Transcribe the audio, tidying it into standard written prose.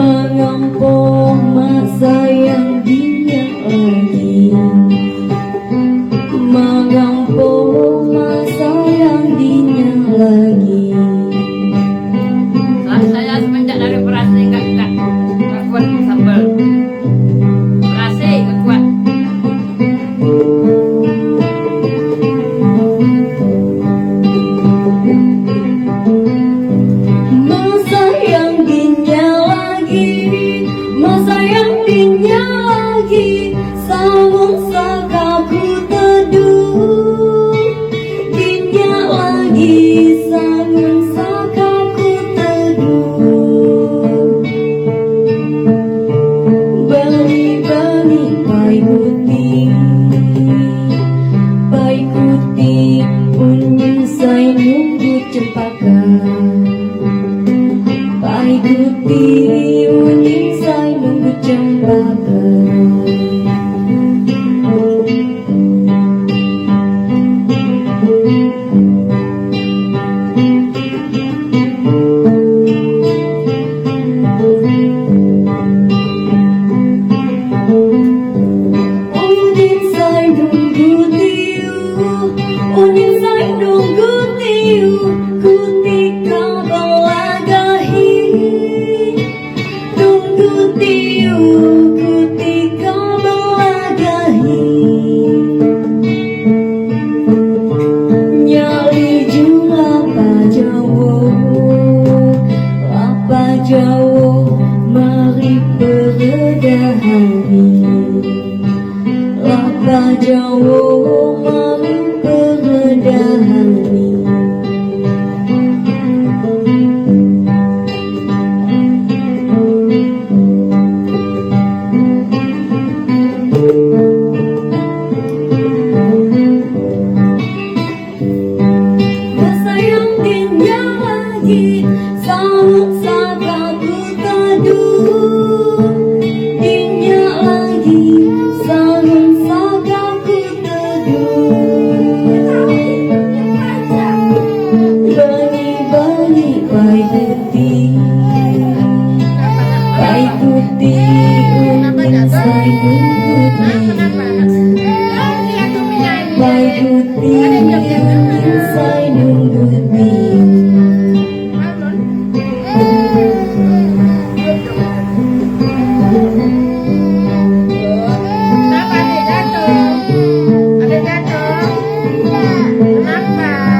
Mengapa mak sayang dia lagi? Mengapa mak sayang dia lagi? Saya semenjak dari operasi nggak kuat sambal. Operasi nggak kuat. Mak sayang dia lagi, mak sayang dia lagi. Sawung sakaku teduh, dia lagi. Sawung sakaku teduh. Bani-bani pai kuti, unyin saya nunggu cempaka. Pai kuti, unyin saya nunggu cempaka. Unyin saya nunggu tiu, unyin saya nunggu tiu. Kutika belagahi, nunggu tiu. Kutika belagahi. Nyali jumlah lapa Jawa, mari beredahani. Lapa Jawa, mari beredahani. Sayang dia lagi, sawung sakaku teduh. Dia lagi, sawung sakaku teduh. Bani-bani pai kuti, unyin saya nunggu tiu. Pai kuti, unyin saya nunggu tiu. Kenapa nih jatuh? Ada jatuh? Kenapa?